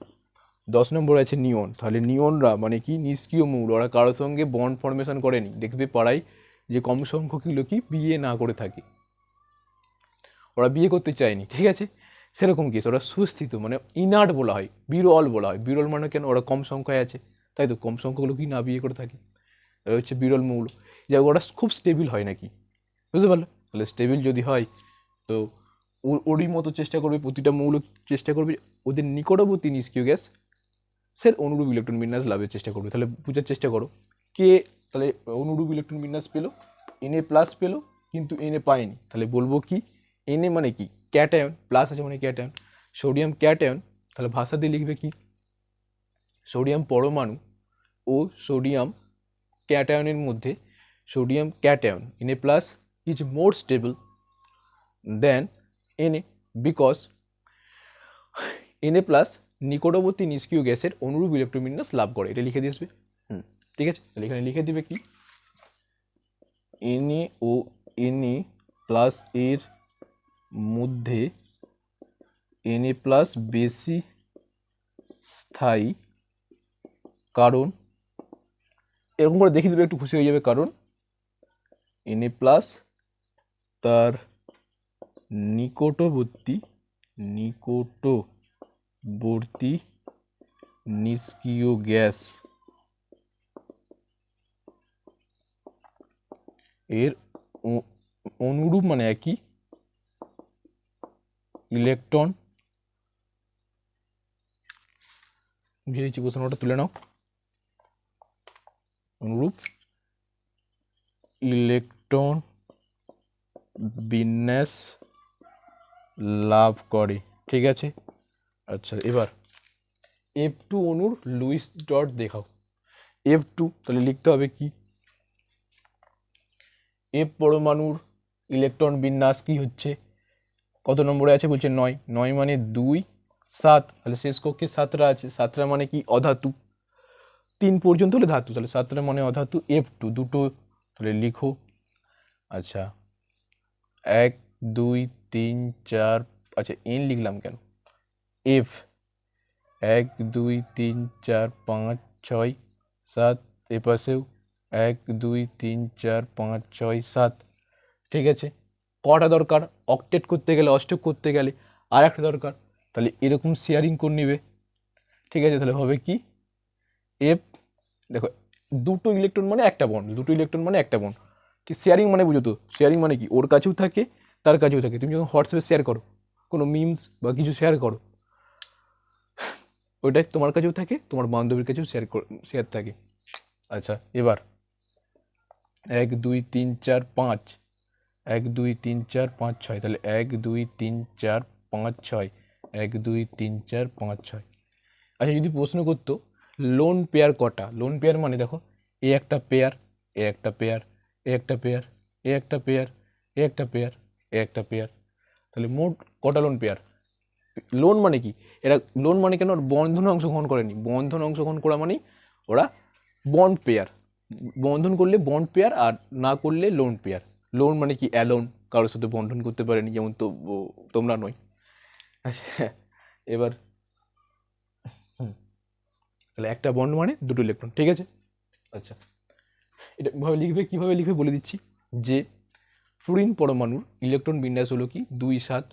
10 নম্বর আছে নিয়ন। তাহলে নিয়নরা মানে কি, নিষ্ক্রিয় মৌল, ওরা কারোর সঙ্গে বন্ড ফর্মেশন করেনি। দেখবে পাড়ায় যে কম সংখ্যক কি বিয়ে না করে থাকে, ওরা বিয়ে করতে চায়নি, ঠিক আছে? সেরকম কেস, ওরা সুস্থিত, মানে ইনার্ট বলা হয়, বিরল বলা হয়। বিরল মানে কেন? ওরা কম সংখ্যায় আছে, তাই তো কম সংখ্যক লোকই না বিয়ে করে থাকে, এটা হচ্ছে বিরল মৌল। যা ওরা খুব স্টেবিল হয় নাকি, বুঝতে পারলো? তাহলে স্টেবিল যদি হয় তো ওরই মতো চেষ্টা করবে, প্রতিটা মৌল চেষ্টা করবে ওদের নিকটবর্তী নিষ্ক্রিয় গ্যাস সের অনুরূপ ইলেকট্রন বিন্যাস লাভের চেষ্টা করবে। তাহলে বোঝার চেষ্টা করো, কে তাহলে অনুরূপ ইলেকট্রন বিন্যাস পেলো? Na+ পেলো, কিন্তু Na পায়নি। তাহলে বলবো কি, Na মানে কি? ক্যাটায়ন, প্লাস আছে মানে ক্যাটায়ন, সোডিয়াম ক্যাটায়ন। তাহলে ভাষা দিয়ে লিখবে কি, সোডিয়াম পরমাণু ও সোডিয়াম ক্যাটায়নের মধ্যে sodium cation Na+ is more stable than Na because Na+ নিকটবর্তী নিষ্ক্রিয় গ্যাসের অনুরূপ ইলেকট্রন বিন্যাস লাভ করে। এটা লিখে দিয়ে আসবে। ঠিক আছে, তাহলে এখানে লিখে দিবে কি, Na ও Na+ এর মধ্যে Na+ বেশি স্থায়ী, কারণ এরকম করে দেখিয়ে দেবে, একটু খুশি হয়ে যাবে। কারণ Na+ তার নিকটবর্তী নিষ্ক্রিয় গ্যাস এর অনুরূপ মানে একই ইলেকট্রন, বুঝে দিচ্ছি, প্রশ্নটা তুলে নাও, অনুরূপ ইলেকট্রন বিন্যাস লাভ করে, ঠিক আছে? আচ্ছা, এবার F2 অণুর লুইস ডট দেখাও। F2 তাহলে লিখতে হবে কি, F পরমাণুর ইলেকট্রন বিন্যাস কি হচ্ছে? কত নম্বরে আছে বলছে? 9। 9 মানে 2 7, তাহলে শেষ কক্ষে 7টা আছে। 7টা মানে কি? অধাতু। 3 পর্যন্ত হলে ধাতু, তাহলে 7টা মানে অধাতু। F2 দুটো, তাহলে লিখো। আচ্ছা, 1 2 3 4, আচ্ছা N লিখলাম কেন? F 1 2 3 4 5 6 7, এ পাশেও 1 2 3 4 5 6 7, ঠিক আছে? কটা দরকার? অক্টেট করতে গেলে, অষ্টক করতে গেলে আর একটা দরকার। তাহলে এরকম শেয়ারিং করে নেবে, ঠিক আছে? তাহলে হবে কি, F, দেখো দুটো ইলেকট্রন মানে একটা বন্ড, দুটো ইলেকট্রন মানে একটা বন্ড, ঠিক? শেয়ারিং মানে বুঝো তো, শেয়ারিং মানে কি, ওর কাছেও থাকে তার কাছেও থাকে। তুমি যখন হোয়াটসঅ্যাপে শেয়ার করো, কোনো মিমস বা কিছু শেয়ার করো, ওইটাই তোমার কাছেও থাকে, তোমার বান্ধবীর কাছেও শেয়ার থাকে। আচ্ছা, এবার 1 2 3 4 5, 1 2 3 4 5 6, তাহলে 1 2 3 4 5 6, 1 2 3 4 5 6। আচ্ছা, যদি প্রশ্ন করতো লোন পেয়ার কটা? লোন পেয়ার মানে দেখো, এ একটা পেয়ার, এ একটা পেয়ার, এ একটা পেয়ার, এ একটা পেয়ার, এ একটা পেয়ার, এ একটা পেয়ার, তাহলে মোট কটা লোন পেয়ার? লোন মানে কি, এরা লোন মানে কেন? বন্ধনে অংশগ্রহণ করেনি। বন্ধনে অংশগ্রহণ করা মানেই ওরা বন্ড পেয়ার। বন্ধন করলে বন্ড পেয়ার, আর না করলে লোন পেয়ার। লোন মানে কি অ্যালোন, কারোর সাথে বন্ধন করতে পারেনি, যেমন তো তোমরা নয়। আচ্ছা এবার তাহলে একটা বন্ড মানে দুটো ইলেকট্রন, ঠিক আছে। আচ্ছা এটা ভাবে লিখবে, কীভাবে লিখবে বলে দিচ্ছি, যে ফ্লুরিন পরমাণুর ইলেকট্রন বিন্যাস হলো কি 2-7।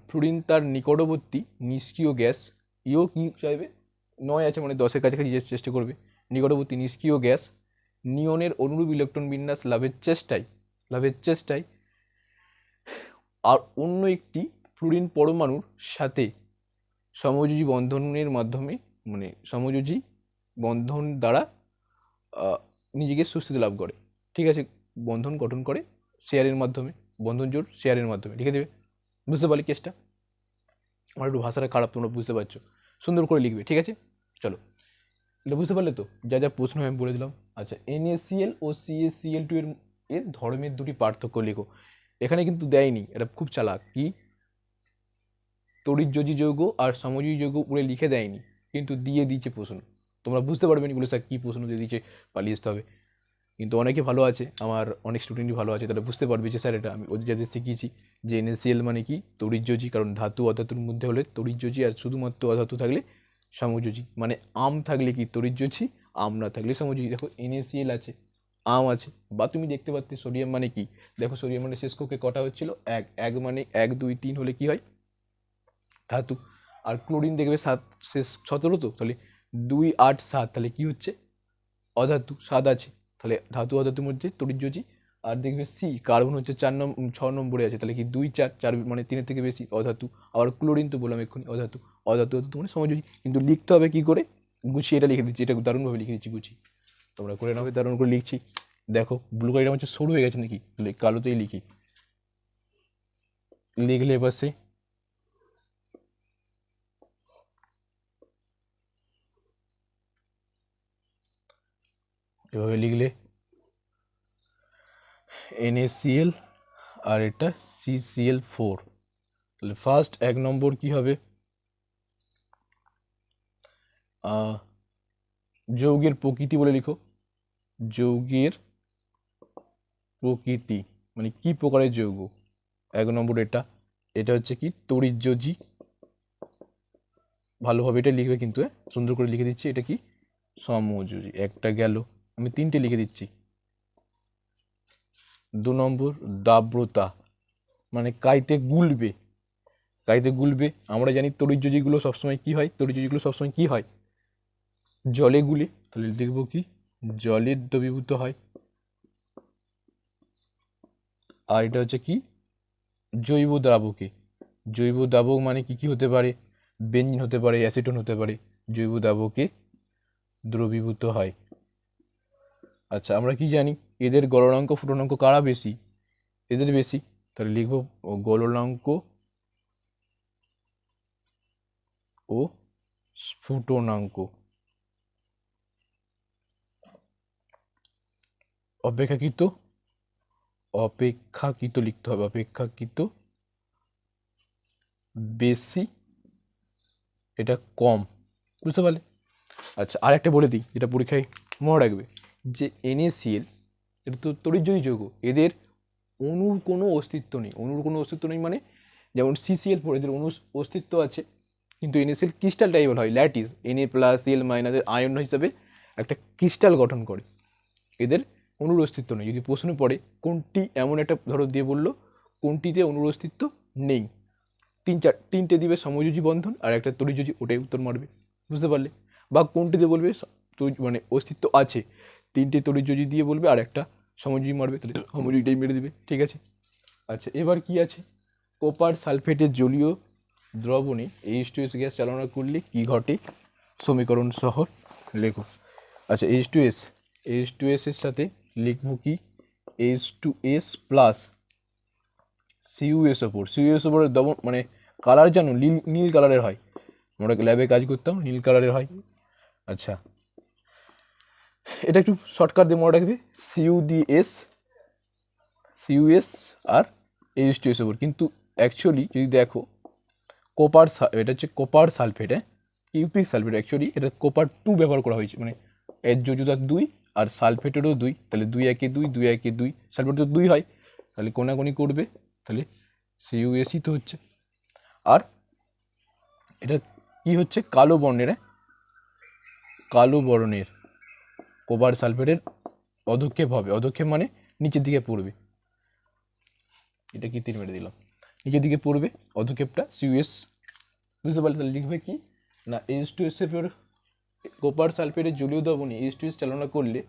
ফ্লুরিন তার নিকটবর্তী নিষ্ক্রিয় গ্যাস, ইও কি চাইবে 9 আছে মানে 10-এর কাছাকাছি চেষ্টা করবে, নিকটবর্তী নিষ্ক্রিয় গ্যাস নিয়নের অনুরূপ ইলেকট্রন বিন্যাস লাভের চেষ্টায় আর অন্য একটি ফ্লুরিন পরমাণুর সাথে সমযোজী বন্ধনের মাধ্যমে, মানে সমযোজী বন্ধন দ্বারা নিজেকে সুস্থিতি লাভ করে, ঠিক আছে। বন্ধন গঠন করে শেয়ারের মাধ্যমে, বন্ধন জোড় শেয়ারের মাধ্যমে, লিখে দেবে। বুঝতে পারলি কেসটা? আমার একটু ভাষাটা খারাপ, তোমরা বুঝতে পারছো, সুন্দর করে লিখবে, ঠিক আছে। চলো এটা বুঝতে পারলে তো, যা যা প্রশ্ন আমি বলে দিলাম। আচ্ছা NaCl ও CaCl2 এর ধর্মের দুটি পার্থক্য লিখো। এখানে কিন্তু দেয়নি, এটা খুব চালাক, কি তড়িৎযোজী যৌগ আর সমযোজী যৌগ পুরো লিখে দেয়নি, কিন্তু দিয়ে দিয়েছে প্রশ্ন। তোমরা বুঝতে পারবে না এগুলো স্যার কী প্রশ্ন দিয়ে দিয়েছে, পালিয়ে আসতে হবে। কিন্তু অনেকে ভালো আছে, আমার অনেক স্টুডেন্টই ভালো আছে, তারা বুঝতে পারবে যে স্যার এটা আমি ওদের যাদের শিখিয়েছি যে NaCl মানে কি তড়িৎযোজী, কারণ ধাতু অধাতুর মধ্যে হলে তড়িৎযোজী, আর শুধুমাত্র অধাতু থাকলে সমযোজী। মানে আম থাকলে কি তড়িৎযোজী, আম না থাকলে সমযোজী। দেখো NaCl আছে, আম আছে, বা তুমি দেখতে পাচ্ছ সোডিয়াম মানে কি, দেখো সোডিয়াম মানে শেষ কক্ষে কটা হচ্ছিল, এক মানে 1 2 3 হলে কি হয় ধাতু। আর ক্লোরিন দেখবে 7 শেষ 17, তো তাহলে 2 8 7 তাহলে কি হচ্ছে অধাতু, 7 আছে, তাহলে ধাতু অধাতুর মধ্যে তড়িৎযোজী। আর দেখবে সি কার্বন হচ্ছে 6 নম্বরে আছে, তাহলে কি 2 4 4 মানে 3-এর থেকে বেশি অধাতু। আবার ক্লোরিন তো বললাম এক্ষুনি অধাতু, অধাতু মানে সমযোজী। কিন্তু লিখতে হবে কি করে, গুছিয়ে এটা লিখে দিচ্ছি, এটা দারুণভাবে লিখে দিচ্ছি গুছিয়ে, তোমরা করে নেবে, দারুণ করে লিখছি। দেখো ব্লু কালারটা হচ্ছে সরু হয়ে গেছে নাকি, তাহলে কালোতেই লিখি, লিখলে এবার সেই এভাবে লিখলে NaCl আর এটা CCl4, তাহলে ফার্স্ট 1 নম্বর কি হবে, যৌগের প্রকৃতি বলে লিখো। যৌগের প্রকৃতি মানে কি প্রকারের যৌগ, 1 নম্বর এটা, এটা হচ্ছে কি তড়িৎযোজী, ভালোভাবে এটা লিখবে কিন্তু, সুন্দর করে লিখে দিচ্ছি, এটা কি সমযোজী, একটা গেল, আমি 3টে লিখে দিচ্ছি। 2 নম্বর দাব্রতা, মানে কাইতে গুলবে, আমরা জানি তড়িৎযোজীগুলো সবসময় কি হয়, জলে গুলে, তাহলে দেখবো কি জলে দ্রবীভূত হয়। আর এটা হচ্ছে কি জৈব দ্রাবক মানে কি হতে পারে, বেঞ্জিন হতে পারে, অ্যাসিটন হতে পারে, জৈব দ্রাবকে দ্রবীভূত হয়। আচ্ছা আমরা কি জানি এদের গলনাঙ্ক ফুটনাঙ্ক কারা বেশি, এদের বেশি, তাহলে লিখবো গলনাঙ্ক ও স্ফুটনাঙ্ক। অপেক্ষাকৃত লিখতে হবে, অপেক্ষাকৃত বেশি, এটা কম, বুঝতে পারলে। আচ্ছা আর একটা বলে দিই, যেটা পরীক্ষায় মনে রাখবে, যে NaCl এটা তো তড়িৎযোজী যৌগ, এদের অণুর কোনো অস্তিত্ব নেই, মানে যেমন CCl4 এদের অণুর অস্তিত্ব আছে, কিন্তু NaCl ক্রিস্টাল টাইপের হয়, ল্যাটিস, Na+Cl- এর আয়ন হিসাবে একটা ক্রিস্টাল গঠন করে, এদের অণুর অস্তিত্ব নেই। যদি প্রশ্ন পড়ে কোনটি, এমন একটা ধরো দিয়ে বললো কোনটিতে অণুর অস্তিত্ব নেই, 3-4 দিবে সমযোজী বন্ধন আর একটা তড়িৎযোজী, ওটাই উত্তর মারবে, বুঝতে পারলে। বা কোনটিতে বলবে মানে অস্তিত্ব আছে, 3টে তড়িৎযোজী দিয়ে বলবে আর একটা সমযোজী মারবে, তাহলে সমযোজীটাই মেরে দিবে, ঠিক আছে। আচ্ছা এবার কি আছে, কপার সালফেটের জলীয় দ্রবণে H2S গ্যাস চালনা করলে কি ঘটে, সমীকরণ সহ লেখো। আচ্ছা H2S এর সাথে লিখবো কি H2S প্লাস CuSO4 এর দ্রবণ মানে কালার জানো, নীল কালারের হয়, আমরা ল্যাবে কাজ করতাম, নীল কালারের হয়। আচ্ছা এটা একটু শর্টকাট দিয়ে মনে রাখবে, CuS আর H2SO4, কিন্তু অ্যাকচুয়ালি যদি দেখো এটা হচ্ছে কপার সালফেট, ইউপিক সালফেট, অ্যাকচুয়ালি এটা কপার 2 ব্যবহার করা হয়েছে, মানে এর যোজদার 2 আর সালফেটেরও 2, তাহলে 2 একে 2, 2 একে 2, সালফেট তো 2 হয়, তাহলে কোনাকুনি করবে, তাহলে CuSE তো হচ্ছে। আর এটা কি হচ্ছে, কালো বর্ণের, কালো বর্ণের কোবার সালফেটের অধক্ষেপ হবে, অধক্ষেপ মানে নিচের দিকে পড়বে, এটা কি তীর মেরে দিলাম, নিচের দিকে পড়বে অধক্ষেপটা CuS, বুঝতে পারলে? তাহলে লিখবে কি না, H2S এর কোপার সালফেটের জলীয় দ্রবণে H2S চালনা করলে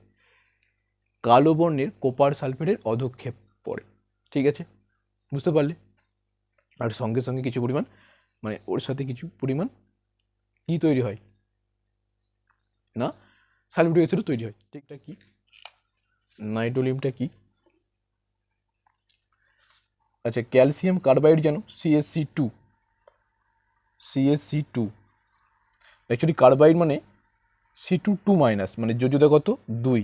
কালো বর্ণের কোপার সালফেটের অধক্ষেপ পড়ে, ঠিক আছে, বুঝতে পারলে? আর সঙ্গে সঙ্গে কিছু পরিমাণ, মানে ওর সাথে কিছু পরিমাণ কি তৈরি হয় না, সালফিউরিক অ্যাসিডও তৈরি হয়, ঠিকটা কি, নাইট্রোলিয়ামটা কি, আচ্ছা ক্যালসিয়াম কার্বাইড যেন CaC2, অ্যাকচুয়ালি কার্বাইড মানে C2 2 মাইনাস, মানে যোজ্যতা কত 2,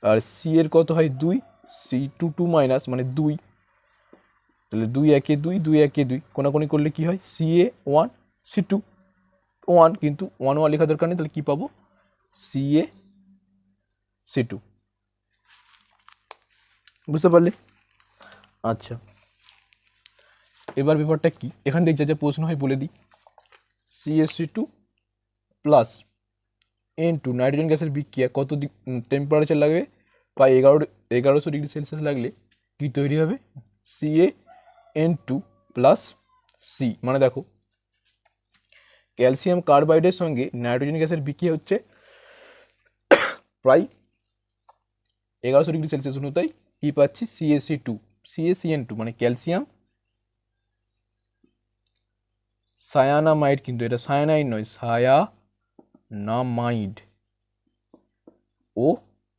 আর সি এর কত হয় 2, C2 2 মাইনাস মানে 2, তাহলে 2 একে 2, 2 একে 2, কোনাকুনি করলে কি হয় Ca1 C2 1, কিন্তু 1 1 লেখা দরকার নেই, তাহলে কি পাবো CaC2, বুঝতে পারলে? আচ্ছা এবার ব্যাপারটা কি, এখান থেকে যা যা প্রশ্ন হয় বলে দিই। CaC2 প্লাস N2 নাইট্রোজেন গ্যাসের বিক্রিয়া কত টেম্পারেচার লাগবে, প্রায় 1100 ডিগ্রি সেলসিয়াস লাগলে কি তৈরি হবে CaN2 প্লাস সি, মানে দেখো ক্যালসিয়াম কার্বাইডের সঙ্গে নাইট্রোজেন গ্যাসের বিক্রিয়া হচ্ছে প্রায় 1100 ডিগ্রি সেলসিয়াস অনুযায়ী, কি পাচ্ছি CaCN2 মানে ক্যালসিয়াম সায়ানামাইড, কিন্তু এটা সায়ানাইড নয়, সায়ানামাইড ও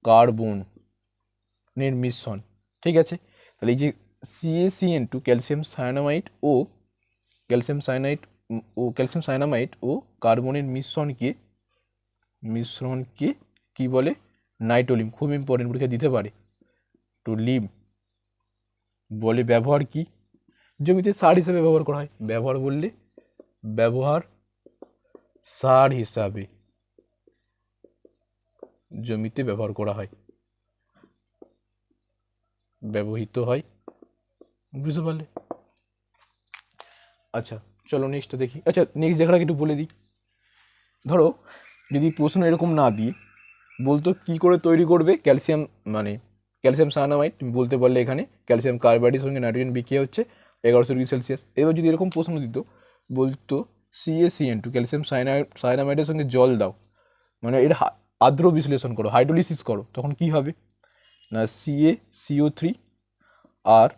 কার্বনের মিশ্রণ, ঠিক আছে। তাহলে এই যে CaCN2 ক্যালসিয়াম সায়ানামাইড ও কার্বনের মিশ্রণকে কি বলে, নাইট্রোলিম, খুব ইম্পর্টেন্ট, পরীক্ষা দিতে পারে। টু লিম বলে ব্যবহার কি, জমিতে সার হিসাবে ব্যবহার করা হয়, ব্যবহার বললে ব্যবহার সার হিসাবে জমিতে ব্যবহার করা হয়, ব্যবহৃত হয়, বুঝতে পারলে? আচ্ছা চলো নেক্সটটা দেখি। আচ্ছা নেক্সট জায়গাটা একটু বলে দিই, ধরো যদি প্রশ্ন এরকম না দিয়ে বলতো কি করে তৈরি করবে ক্যালসিয়াম, মানে ক্যালসিয়াম সায়ানামাইড, তুমি বলতে পারলে এখানে ক্যালসিয়াম কার্বাইডের সঙ্গে নাইট্রোজেন বিক্রিয়া হচ্ছে 1100 ডিগ্রি সেলসিয়াস। এবার যদি এরকম প্রশ্ন দিত, বলতো CaCN2 ক্যালসিয়াম সায়ানামাইডের সঙ্গে জল দাও, মানে এটা আর্দ্র বিশ্লেষণ করো, হাইড্রোলিসিস করো, তখন কি হবে না CaCO3 আর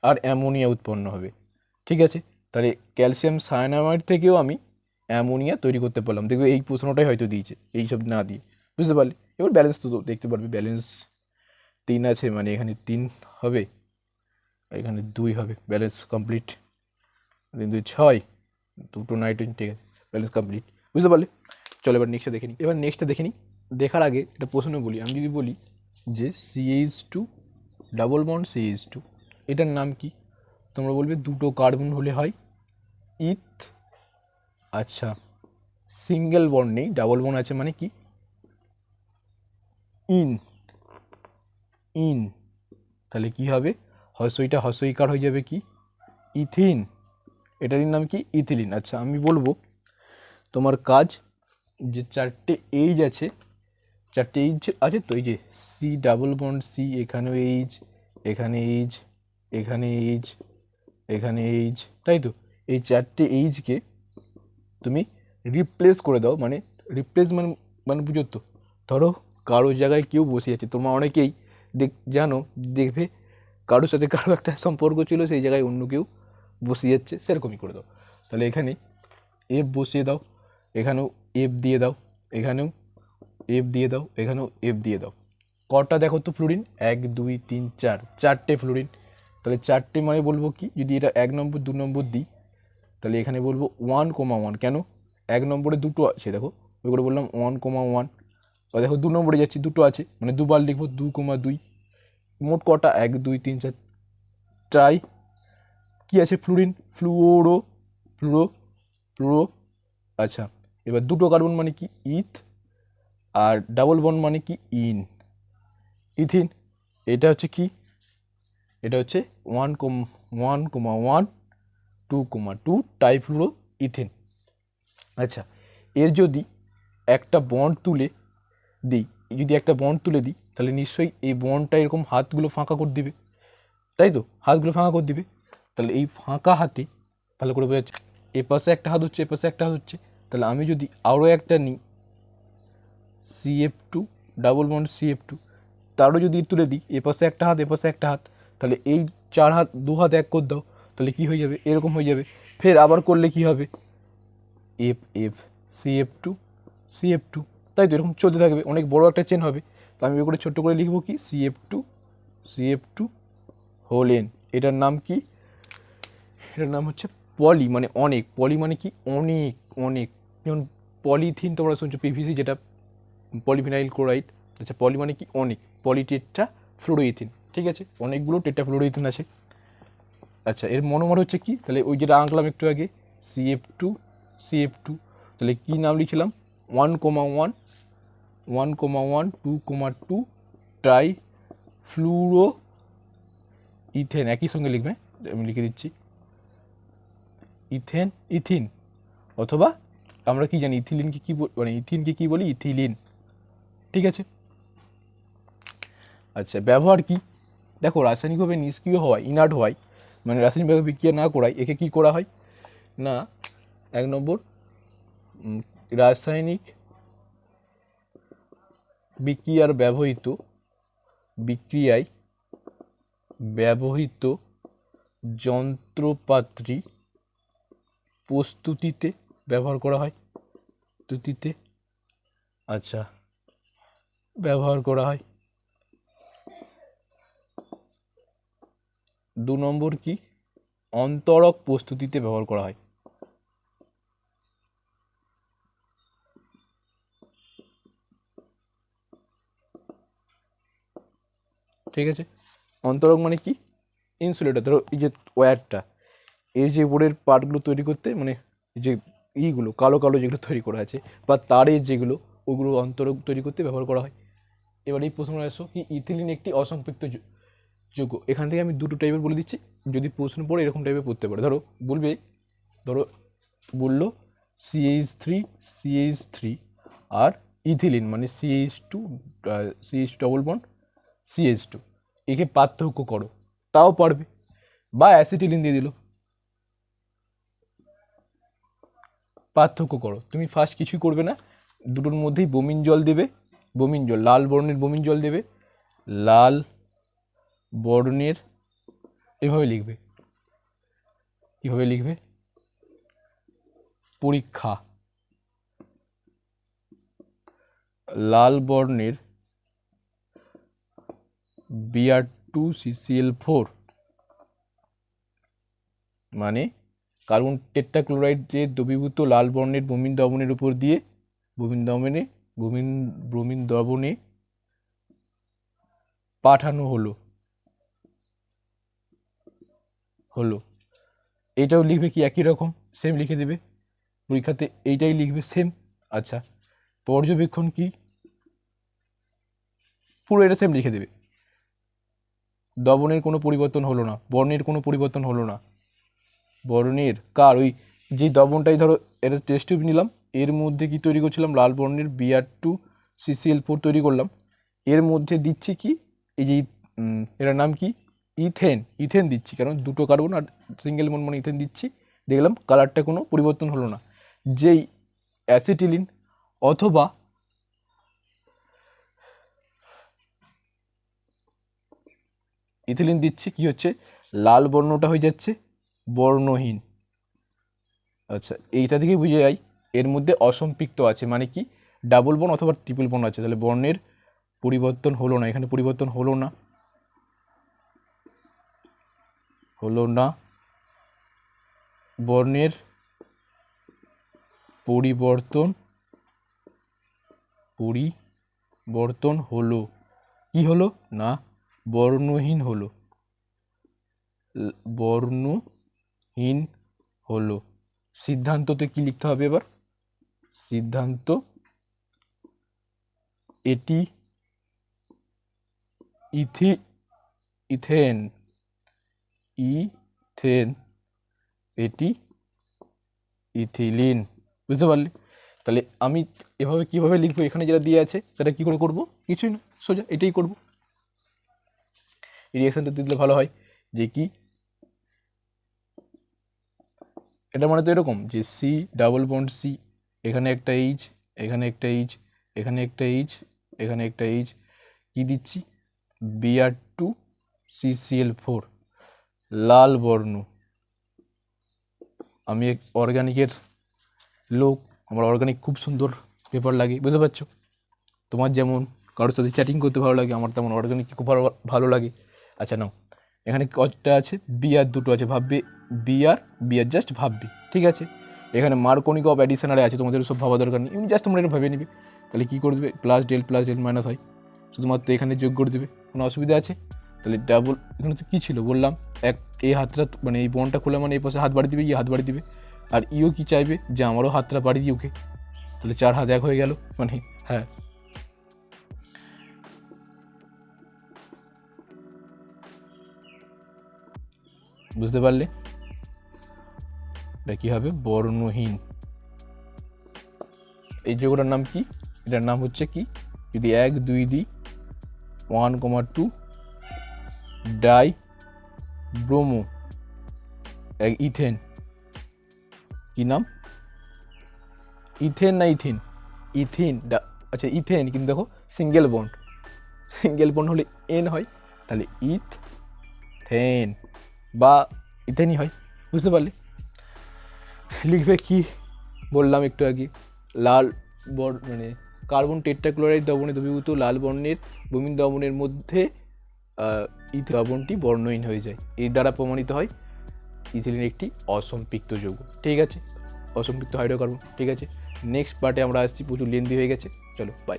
আর অ্যামোনিয়া উৎপন্ন হবে, ঠিক আছে। তাহলে ক্যালসিয়াম সায়ানামাইড থেকেও আমি অ্যামোনিয়া তৈরি করতে পারলাম, দেখবে এই প্রশ্নটাই হয়তো দিয়েছে, এইসব না দিয়ে, বুঝতে পারলে? এবার ব্যালেন্স তো দেখতে পারবে, ব্যালেন্স 3 আছে, মানে এখানে 3 হবে, এখানে 2 হবে, ব্যালেন্স কমপ্লিট, 2 6, 2 নাইট্রোজেন, ঠিক আছে, ব্যালেন্স কমপ্লিট, বুঝতে পারলে? চলো এবার নেক্সটটা দেখে নিই। এবার নেক্সটটা দেখে নিই, দেখার আগে একটা প্রশ্ন বলি, আমি যদি বলি যে CH2 ডাবল বন্ড CH2, এটার নাম কি, তোমরা বলবে দুটো কার্বন হলে হয় ইথ, আচ্ছা সিঙ্গেল বন্ড নেই, ডাবল বন্ড আছে, মানে কি ইন, তাহলে কি হবে, হর্ষইটা হর্ষইকার হয়ে যাবে কি ইথিন, এটারই নাম কি ইথিলিন। আচ্ছা আমি বলবো তোমার কাজ, যে 4টে এইচ আছে, 4টে এইচ আছে তো, এই যে সি ডাবল বন্ড সি, এখানেও এইচ, এখানে এইচ, এখানে এইচ, এখানে এইচ, তাই তো, এই 4টে এইচকে তুমি রিপ্লেস করে দাও, মানে রিপ্লেস মানে বুঝো তো, ধরো কারো জায়গায় কেউ বসে আছে, তোমরা অনেকেই জানো, দেখবে কারোর সাথে কারো একটা সম্পর্ক ছিল, সেই জায়গায় অন্য কেউ বসে যাচ্ছে, সেরকমই করে দাও। তাহলে এখানে এফ বসিয়ে দাও, এখানেও এফ দিয়ে দাও, এখানেও এফ দিয়ে দাও, এখানেও এফ দিয়ে দাও। কটা দেখো তো ফ্লোরিন, 1 2 3 4, 4টে ফ্লোরিন। তাহলে 4টে মানে বলবো কি, যদি এটা 1 নম্বর 2 নম্বর দিই, তাহলে এখানে বলবো 1,1, কেন 1 নম্বরে দুটো আছে, দেখো ওই করে বললাম 1,1, বা দেখো 2 নম্বরে যাচ্ছি, দুটো আছে, মানে দুবার লিখবো 2,2, মোট কটা 1 2 3 4, ট্রাই কি আছে ফ্লোরিন, ফ্লুরো, আচ্ছা এবার দুটো কার্বন মানে কি ইথ, আর ডাবল বন্ড মানে কি ইন, ইথিন। এটা হচ্ছে কি, এটা হচ্ছে 1,1,1 2,2 টাইফ্লুরো ইথিন। আচ্ছা, এর যদি একটা বন্ড তুলে দিই, তাহলে নিশ্চয়ই এই বন্ডটা এরকম হাতগুলো ফাঁকা করে দিবে, তাই তো, হাতগুলো ফাঁকা করে দিবে। তাহলে এই ফাঁকা হাতে ভালো করে বোঝা যাচ্ছে, এ পাশে একটা হাত হচ্ছে, এ পাশে একটা হাত হচ্ছে। তাহলে আমি যদি আরও একটা নিই CF2 ডাবল বন্ড CF2, তারও যদি তুলে দিই, এ পাশে একটা হাত, এ পাশে একটা হাত, তাহলে এই 4 হাত, 2 হাত এক করে দাও, তাহলে কি হয়ে যাবে, এরকম হয়ে যাবে। ফের আবার করলে কি হবে, FF CF2 CF2, তাই তো, এরকম চলতে থাকবে, অনেক বড় একটা চেন হবে। তো আমি করে ছোট্ট করে লিখবো কি CF2 হোল এন। এটার নাম কি, এটার নাম হচ্ছে পলি, মানে অনেক, পলি মানে কি অনেক অনেক। যেমন পলিথিন তোমরা শুনছো, PVC যেটা পলিভিনাইল ক্লোরাইড। আচ্ছা, পলি মানে কি অনেক, পলিটেট্রা ফ্লুরোইথিন, ঠিক আছে, অনেকগুলো টেট্রা ফ্লুরোইথিন আছে। আচ্ছা, এর মনোমার হচ্ছে কি, তাহলে ওই যেটা আঁকলাম একটু আগে CF2, তাহলে কি নাম লিখছিলাম 1,1 2,2 ট্রাই ফ্লুরো ইথেন, একই সঙ্গে লিখবে, আমি লিখে দিচ্ছি ইথিন, অথবা আমরা কি জানি ইথিলিনকে কি মানে ইথিনকে কি বলি, ইথিলিন, ঠিক আছে। আচ্ছা, ব্যবহার কি, দেখো রাসায়নিকভাবে নিষ্ক্রিয় হওয়ায়, ইনার্ট হওয়ায়, মানে রাসায়নিকভাবে বিক্রিয়া না করায় একে কি করা হয় না, 1 নম্বর রাসায়নিক বিক্রিয়ায় ব্যবহৃত যন্ত্রপাতি প্রস্তুতিতে ব্যবহার করা হয়, আচ্ছা, ব্যবহার করা হয়। 2 নম্বর কি, অন্তরক প্রস্তুতিতে ব্যবহার করা হয়, ঠিক আছে। অন্তরক মানে কি, ইনসুলেটর, ধরো এই যে ওয়্যারটা, এই যে বোর্ডের পার্টগুলো তৈরি করতে, মানে যে ইগুলো কালো কালো যেগুলো তৈরি করা আছে, বা তারের যেগুলো, ওগুলো অন্তরক তৈরি করতে ব্যবহার করা হয়। এবার এই প্রশ্ন আসো কি, ইথিলিন একটি অসম্পৃক্ত যৌগ। এখান থেকে আমি দুটো টাইপের বলে দিচ্ছি, যদি প্রশ্ন পড়ে এরকম টাইপের পড়তে পারে। ধরো বললো CH3 আর ইথিলিন মানে CH2 ডবল বন্ড CH2, একে পার্থক্য করো, তাও পারবে। বা অ্যাসিটিলিন দিয়ে দিল, পার্থক্য করো। তুমি ফার্স্ট কিছুই করবে না, দুটোর মধ্যেই বমিন জল দেবে, বমিন জল, লাল বর্ণের বমিন জল দেবে, লাল বর্ণের, এভাবে লিখবে, কীভাবে লিখবে, পরীক্ষা, লাল বর্ণের Br2CCl4, মানে কার্বন টেট্রাক্লোরাইডের দ্রবীভূত লাল বর্ণের ব্রোমিন দ্রবণের উপর দিয়ে ব্রোমিন দ্রবণে পাঠানো হলো। এটাও লিখবে কি একই রকম, সেম লিখে দেবে পরীক্ষাতে, এইটাই লিখবে সেম। আচ্ছা, পর্যবেক্ষণ কি, পুরো এটা সেম লিখে দেবে, দ্রবণের কোনো পরিবর্তন হলো না, বর্ণের কোনো পরিবর্তন হলো না, বর্ণের কার, ওই যে দ্রবণটাই ধরো এটা টেস্ট টিউব নিলাম, এর মধ্যে কি তৈরি করছিলাম, লাল বর্ণের Br2CCl4 তৈরি করলাম, এর মধ্যে দিচ্ছি কি, এই যে এটার নাম কি, ইথেন দিচ্ছি, কারণ দুটো কার্বন আর সিঙ্গেল বন্ড মানে ইথেন দিচ্ছি, দেখলাম কালারটা কোনো পরিবর্তন হলো না। যেই অ্যাসিটিলিন অথবা ইথিলিন দিচ্ছি, কি হচ্ছে, লাল বর্ণটা হয়ে যাচ্ছে বর্ণহীন। আচ্ছা, এইটা থেকে বুঝে যাই এর মধ্যে অসম্পৃক্ত আছে, মানে কি ডাবল বন্ড অথবা ট্রিপল বন্ড আছে, তাহলে বর্ণের পরিবর্তন হলো না, এখানে পরিবর্তন হলো না, বর্ণের পরিবর্তন হলো, কি হলো না, বর্ণহীন হলো। সিদ্ধান্ততে কি লিখতে হবে এবার, সিদ্ধান্ত এটি ইথেন এটি ইথিলিন। বুঝতে পারলে? তাহলে আমি এভাবে কীভাবে লিখবো, এখানে যেটা দিয়ে আছে সেটা কী করে করবো, কিছুই না, সোজা এটাই করবো। এই রিয়াকশানটা দিলে ভালো হয় যে কি, এটা মানে তো এরকম যে সি ডাবল বন্ড সি, এখানে একটা এইচ, এখানে একটা এইচ, এখানে একটা এইচ, এখানে একটা এইচ, কী দিচ্ছি, Br2 CCl4, লাল বর্ণ। আমি এক অর্গানিকের লোক, আমার অর্গানিক খুব সুন্দর পেপার লাগে, বুঝতে পারছো? তোমার যেমন কারোর সাথে চ্যাটিং করতে ভালো লাগে, আমার তেমন অর্গানিক খুব ভালো লাগে। আচ্ছা নাও, এখানে কতটা আছে, বিআর দুটো আছে, ভাববে বিআর জাস্ট ভাববে, ঠিক আছে? এখানে মার্কনিক অফ অ্যাডিশনালে আছে, তোমাদের সব ভাবা দরকার নেই, এমনি জাস্ট তোমরা এটা ভেবে নিবে। তাহলে কী করে দেবে, প্লাস ডেল মাইনাস হয়, শুধুমাত্র এখানে যোগ করে দেবে, কোনো অসুবিধা আছে? তাহলে ডাবল, এখানে তো কী ছিল বললাম, এই হাতটা মানে এই বনটা খোলা মানে এই পাশে হাত বাড়ি দিবে, হাত বাড়ি দিবে, আর ইও কি চাইবে যে আমারও হাতটা বাড়ি দিই ওকে, তাহলে 4 হাত 1 হয়ে গেল, মানে হ্যাঁ। বুঝতে পারলে? এটা কী হবে, বর্ণহীন। এই যোগটার নাম কি, এটার নাম হচ্ছে কি, যদি 1 2 দিই 1,2 ডাই ব্রোমো ইথেন, কি নাম, ইথেন না ইথিন, ইথিন। আচ্ছা ইথেন, কিন্তু দেখো সিঙ্গেল বন্ড হলে এন হয়, তাহলে ইথেন বা ইথেনই হয়। বুঝতে পারলে? লিখবে কি বললাম একটু আগে, লাল মানে কার্বন টেট্রাক্লোরাইড দ্রবণে দ্রবীভূত লাল বর্ণের বমিন দ্রবণের মধ্যে দ্রবণটি বর্ণহীন হয়ে যায়। এই দ্বারা প্রমাণিত হয় ইথিলিন একটি অসম্পৃক্ত যৌগ। ঠিক আছে, অসম্পৃক্ত হাইড্রোকার্বন। ঠিক আছে, নেক্সট পার্টে আমরা আসছি, প্রচুর লেন্দি হয়ে গেছে, চলো বাই।